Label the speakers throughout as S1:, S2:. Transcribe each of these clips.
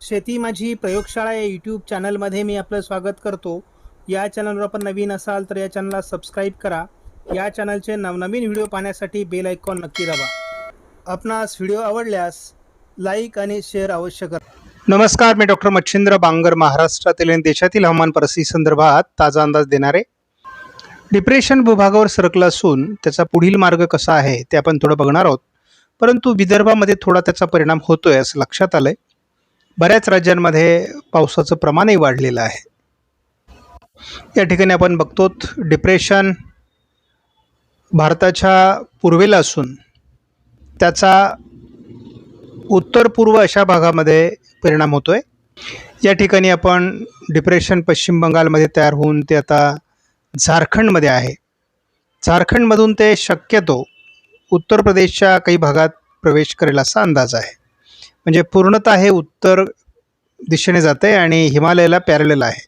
S1: शेती माझी प्रयोगशाळा या यूट्यूब चॅनलमध्ये मी आपलं स्वागत करतो। या चॅनलवर आपण नवीन असाल तर या चॅनलला सबस्क्राईब करा। या चॅनलचे नवनवीन व्हिडिओ पाहण्यासाठी बेल आयकॉन नक्की दाबा। आपणास व्हिडिओ आवडल्यास लाईक आणि शेअर अवश्य करा। नमस्कार, मी डॉक्टर मच्छिंद्र बांगर, महाराष्ट्रातील आणि देशातील हवामान परिस्थिती संदर्भात ताजा अंदाज देणारे। डिप्रेशन भूभागावर सरकला असून त्याचा पुढील मार्ग कसा आहे ते आपण थोडं बघणार आहोत। परंतु विदर्भामध्ये थोडा त्याचा परिणाम होतोय असं लक्षात आलंय। बऱ्याच राज्यांमध्ये पावसाचं प्रमाणही वाढलेलं आहे। या ठिकाणी आपण बघतो डिप्रेशन भारताच्या पूर्वेला असून त्याचा उत्तर पूर्व अशा भागामध्ये परिणाम होतोय। या ठिकाणी आपण डिप्रेशन पश्चिम बंगालमध्ये तयार होऊन ते आता झारखंडमध्ये आहे। झारखंडमधून ते शक्यतो उत्तर प्रदेशच्या काही भागात प्रवेश करेल असा अंदाज आहे। म्हणजे पूर्णतः हे उत्तर दिशेने जाते आणि हिमालयाला पॅरलल आहे।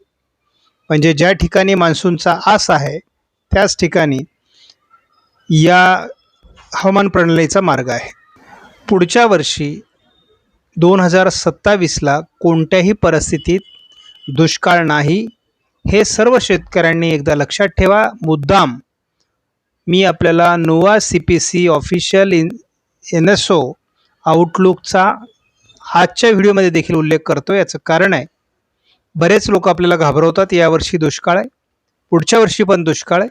S1: म्हणजे ज्या ठिकाणी मान्सूनचा आस आहे त्याच ठिकाणी या हवामान प्रणालीचा मार्ग आहे। पुढच्या वर्षी 2027ला कोणत्याही परिस्थितीत दुष्काळ नाही, हे सर्व शेतकऱ्यांनी एकदा लक्षात ठेवा। मुद्दाम मी आपल्याला नोवा CPC ऑफिशियल NSO आउटलुकचा आजच्या व्हिडिओमध्ये देखील उल्लेख करतो। याचं कारण आहे, बरेच लोक आपल्याला घाबरवतात यावर्षी दुष्काळ आहे, पुढच्या वर्षी पण दुष्काळ आहे,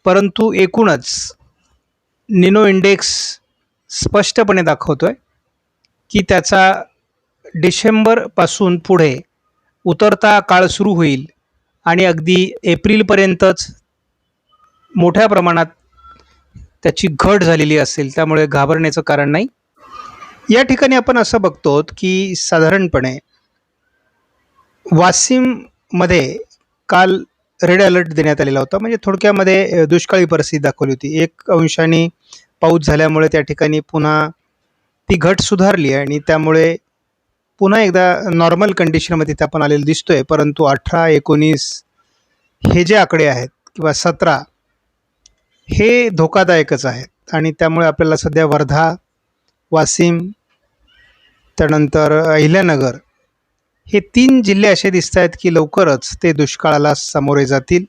S1: परंतु एकूणच निनो इंडेक्स स्पष्टपणे दाखवतोय की त्याचा डिसेंबरपासून पुढे उतरता काळ सुरू होईल आणि अगदी एप्रिलपर्यंतच मोठ्या प्रमाणात त्याची घट झालेली असेल। त्यामुळे घाबरण्याचं कारण नाही। या ठिकाणी आपण असं बघतो की साधारणपणे वाशिममध्ये काल रेड अलर्ट देण्यात आलेला होता। म्हणजे थोडक्यामध्ये दुष्काळी परिस्थिती दाखवली होती। 1 अंशांनी पाऊस झाल्यामुळे त्या ठिकाणी पुन्हा ती घट सुधारली आणि त्यामुळे पुन्हा एकदा नॉर्मल कंडिशनमध्ये ते आपण आलेलं दिसतोय। परंतु 18, 19 हे जे आकडे आहेत किंवा 17 हे धोकादायकच आहेत आणि त्यामुळे आपल्याला सध्या वर्धा, वाशिम, त्यानंतर अहिल्यानगर हे 3 जिल्हे असे दिसत आहेत की लवकरच ते दुष्काळाला सामोरे जातील।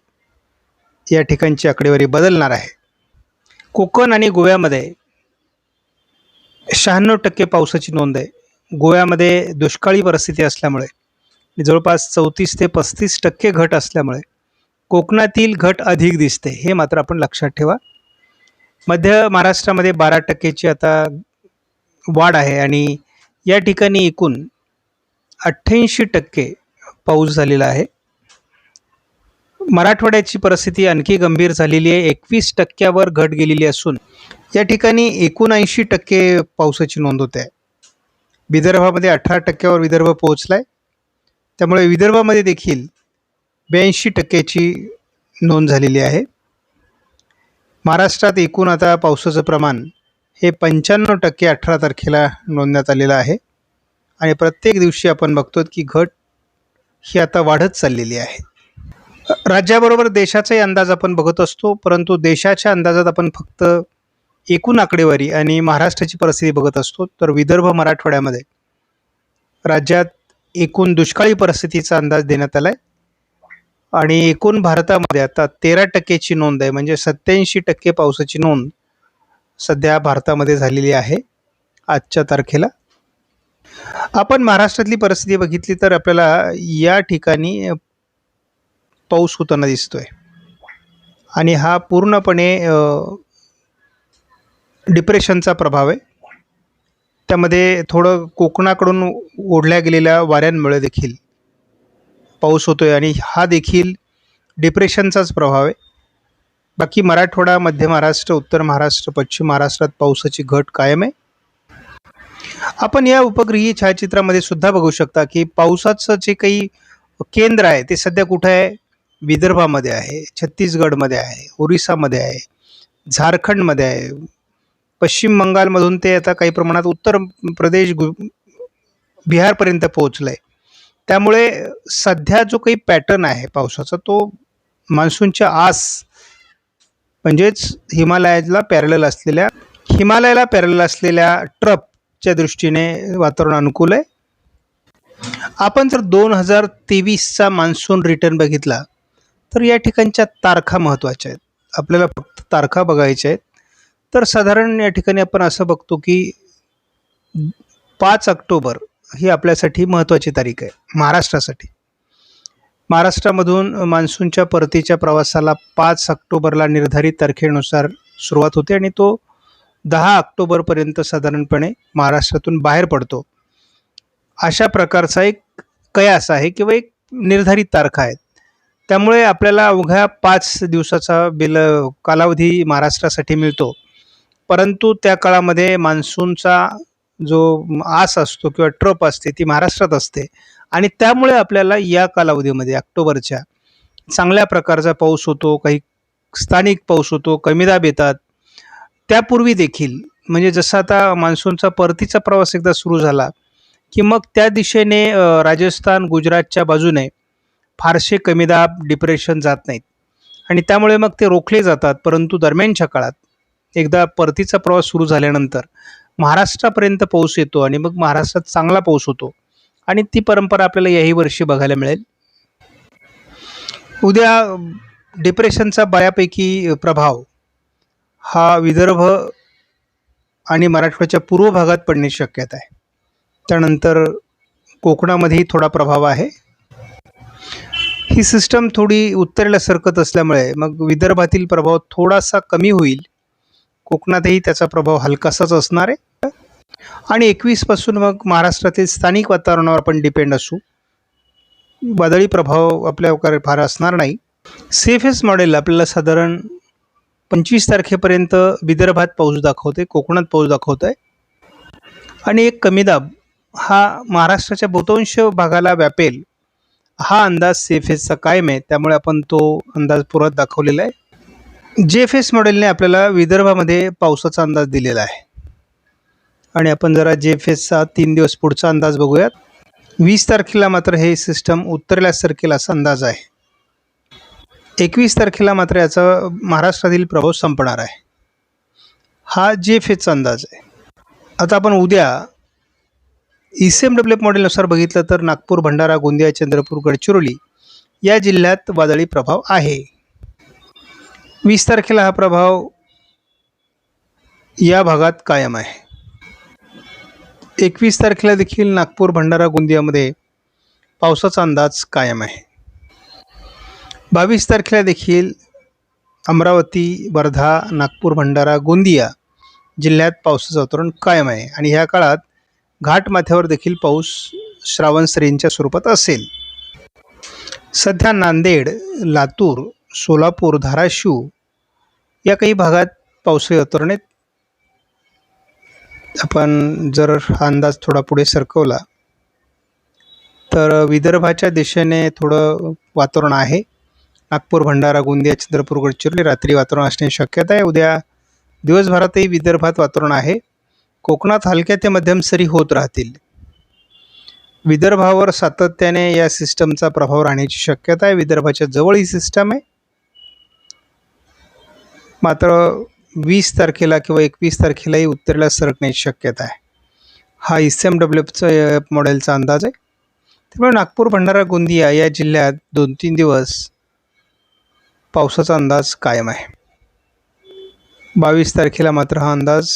S1: या ठिकाणची आकडेवारी बदलणार आहे। कोकण आणि गोव्यामध्ये 96% पावसाची नोंद आहे। गोव्यामध्ये दुष्काळी परिस्थिती असल्यामुळे जवळपास 34 ते 35% घट असल्यामुळे कोकणातील घट अधिक दिसते, हे मात्र आपण लक्षात ठेवा। मध्य महाराष्ट्रामध्ये 12%ची आता वाढ आहे आणि या ठिकाणी एकूण 88% पाऊस झालेला आहे। मराठवाड्याची परिस्थिती आणखी गंभीर झालेली आहे। 21%वर घट गेलेली असून या ठिकाणी 79% पावसाची नोंद होते आहे। विदर्भामध्ये 18%वर विदर्भ पोहोचलाय। त्यामुळे विदर्भामध्ये देखील 82%ची नोंद झालेली आहे। महाराष्ट्रात एकूण आता पावसाचं प्रमाण हे 95% 18 तारखेला नोंदण्यात आलेलं आहे आणि प्रत्येक दिवशी आपण बघतो की घट ही आता वाढत चाललेली आहे। राज्याबरोबर देशाचाही अंदाज आपण बघत असतो, परंतु देशाच्या अंदाजात आपण फक्त एकूण आकडेवारी आणि महाराष्ट्राची परिस्थिती बघत असतो। तर विदर्भ मराठवाड्यामध्ये राज्यात एकूण दुष्काळी परिस्थितीचा अंदाज देण्यात आलाय आणि एकूण भारतामध्ये आता 13%ची नोंद आहे। म्हणजे 87% पावसाची नोंद सध्या भारतामध्ये झालेली आहे आजच्या तारखेला। आपण महाराष्ट्रातली परिस्थिती बघितली तर आपल्याला या ठिकाणी पाऊस होताना दिसतोय आणि हा पूर्णपणे डिप्रेशनचा प्रभाव आहे। त्यामध्ये थोडं कोकणाकडून ओढल्या गेलेल्या वाऱ्यांमुळे देखील पाऊस होतोय आणि हा देखील डिप्रेशनचाच प्रभाव आहे। बाकी मराठवाडा, मध्य महाराष्ट्र, उत्तर महाराष्ट्र, पश्चिम महाराष्ट्रात पावसाची घट कायम आहे। आपण या उपग्रही छायाचित्रामध्ये सुद्धा बघू शकता की पावसाचं जे काही केंद्र आहे ते सध्या कुठे आहे? विदर्भामध्ये आहे, छत्तीसगडमध्ये आहे, ओरिसामध्ये आहे, झारखंडमध्ये आहे, पश्चिम बंगालमधून ते आता काही प्रमाणात उत्तर प्रदेश, बिहारपर्यंत पोहोचलं आहे। त्यामुळे सध्या जो काही पॅटर्न आहे पावसाचा तो मान्सूनच्या आस म्हणजेच हिमालयाला पॅरलल असलेल्या ट्रफच्या दृष्टीने वातावरण अनुकूल आहे। आपण जर 2023चा मान्सून रिटर्न बघितला, तर या ठिकाणच्या तारखा महत्त्वाच्या आहेत. आपल्याला फक्त तारखा बघायच्या आहेत. तर साधारण या ठिकाणी आपण असं बघतो, की 5 ऑक्टोबर ही आपल्यासाठी महत्त्वाची तारीख आहे महाराष्ट्रासाठी. महाराष्ट्रामधून मान्सूनच्या परतीच्या प्रवासाला 5 ऑक्टोबरला निर्धारित तारखेनुसार सुरुवात होते आणि तो 10 ऑक्टोबरपर्यंत साधारणपणे महाराष्ट्रातून बाहेर पडतो. अशा प्रकारचा एक कयास आहे किंवा एक निर्धारित तारखा आहेत. त्यामुळे आपल्याला अवघ्या 5 दिवसाचा कालावधी महाराष्ट्रासाठी मिळतो. परंतु त्या काळामध्ये मान्सूनचा जो आस असतो किंवा ट्रप असते ती महाराष्ट्रात असते आणि त्यामुळे आपल्याला या कालावधीमध्ये ऑक्टोबरच्या चांगल्या प्रकारचा पाऊस होतो, काही स्थानिक पाऊस होतो, कमी दाब येतात. त्यापूर्वी देखील म्हणजे जसं आता मान्सूनचा परतीचा प्रवास एकदा सुरू झाला, की मग त्या दिशेने राजस्थान, गुजरातच्या बाजूने फारसे कमी दाब, डिप्रेशन जात नाहीत आणि त्यामुळे मग ते रोखले जातात. परंतु दरम्यानच्या काळात एकदा परतीचा प्रवास सुरू झाल्यानंतर महाराष्ट्रापर्यंत पाऊस येतो आणि मग महाराष्ट्रात चांगला पाऊस होतो आणि ती परंपरा आपल्याला याही वर्षी बघायला मिळेल. उद्या डिप्रेशनचा बऱ्यापैकी प्रभाव हा विदर्भ आणि मराठवाड्याच्या पूर्व भागात पडण्याची शक्यता आहे. त्यानंतर कोकणामध्येही थोडा प्रभाव आहे. ही सिस्टम थोडी उत्तरेला सरकत असल्यामुळे मग विदर्भातील प्रभाव थोडासा कमी होईल. कोकणातही त्याचा प्रभाव हलकासाच असणार आहे आणि 21 पासून मग महाराष्ट्रातील स्थानिक वातावरणावर आपण डिपेंड असू. वादळी प्रभाव आपल्यावर फार असणार नाही. सेफेस्ट मॉडेल आपल्याला साधारण 25 तारखेपर्यंत विदर्भात पाऊस दाखवते, कोकणात पाऊस दाखवत आहे आणि एक कमी दाब हा महाराष्ट्राच्या बहुतांश भागाला व्यापेल हा अंदाज सेफेसचा कायम आहे. त्यामुळे आपण तो अंदाज पुरत दाखवलेला आहे. जेफेस मॉडेलने आपल्याला विदर्भामध्ये पावसाचा अंदाज दिलेला आहे आणि आपण जरा जेफेसचा 3 दिवस पुढचा अंदाज बघूयात. 20 तारखेला मात्र हे सिस्टम उत्तरेला सरकेल असा अंदाज आहे. 21 तारखेला मात्र याचा महाराष्ट्रातील प्रभाव संपणार आहे. हा जेफेसचा अंदाज आहे. आता आपण उद्या ECMW मॉडेलनुसार बघितलं तर नागपूर, भंडारा, गोंदिया, चंद्रपूर, गडचिरोली या जिल्ह्यात वादळी प्रभाव आहे. 20 तारखेला हा प्रभाव या भागात कायम आहे. 21 तारखेला देखील नागपूर, भंडारा, गोंदियामध्ये पावसाचा अंदाज कायम आहे. 22 तारखेला देखील अमरावती, वर्धा, नागपूर, भंडारा, गोंदिया जिल्ह्यात पावसाचं वातावरण कायम आहे आणि ह्या काळात घाटमाथ्यावर देखील पाऊस श्रावण सरींच्या स्वरूपात असेल. सध्या नांदेड, लातूर, सोलापूर, धाराशिव या काही भागात पावसाळी वातावरण आहेत. आपण जर हा अंदाज थोडा पुढे सरकवला तर विदर्भाच्या दिशेने थोडं वातावरण आहे. नागपूर, भंडारा, गोंदिया, चंद्रपूर, गडचिरोली रात्री वातावरण असण्याची शक्यता आहे. उद्या दिवसभरातही विदर्भात वातावरण आहे. कोकणात हलक्या ते मध्यम सरी होत राहतील. विदर्भावर सातत्याने या सिस्टमचा प्रभाव राहण्याची शक्यता आहे. विदर्भाच्या जवळ ही सिस्टम आहे. मात्र 20 तारखेला किंवा 21 तारखेलाही उत्तरेला सरकण्याची शक्यता आहे. हा ECMWचा मॉडेलचा अंदाज आहे. त्यामुळे नागपूर, भंडारा, गोंदिया या जिल्ह्यात 2-3 दिवस पावसाचा अंदाज कायम आहे. 22 तारखेला मात्र हा अंदाज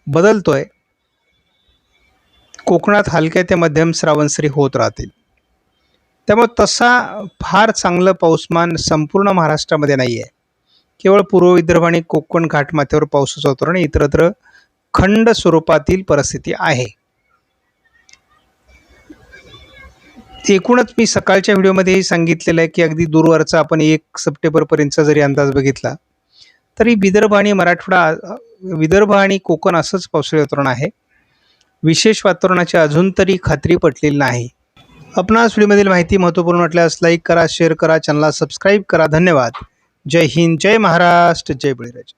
S1: बदलतोय. कोकणात हलक्या ते मध्यम श्रावणसरी होत राहतील. त्यामुळे तसा फार चांगलं पाऊसमान संपूर्ण महाराष्ट्रामध्ये नाही आहे. केवळ पूर्व विदर्भ आणि कोकण घाटमाथ्यावर पावसाचं वातावरण, इतरत्र खंड स्वरूपातील परिस्थिती आहे. एकूणच मी सकाळच्या व्हिडिओमध्येही सांगितलेलं आहे की अगदी दूरवरचा आपण 1 सप्टेंबरपर्यंतचा जरी अंदाज बघितला तरी विदर्भ आणि कोकण असंच पावसाळी वातावरण आहे. विशेष वातावरणाची अजून तरी खात्री पटलेली नाही. आपणास व्हिडिओमधील माहिती महत्त्वपूर्ण वाटल्यास लाईक करा, शेअर करा, चॅनलला सबस्क्राईब करा. धन्यवाद. जय हिंद, जय महाराष्ट्र, जय बळीराजा.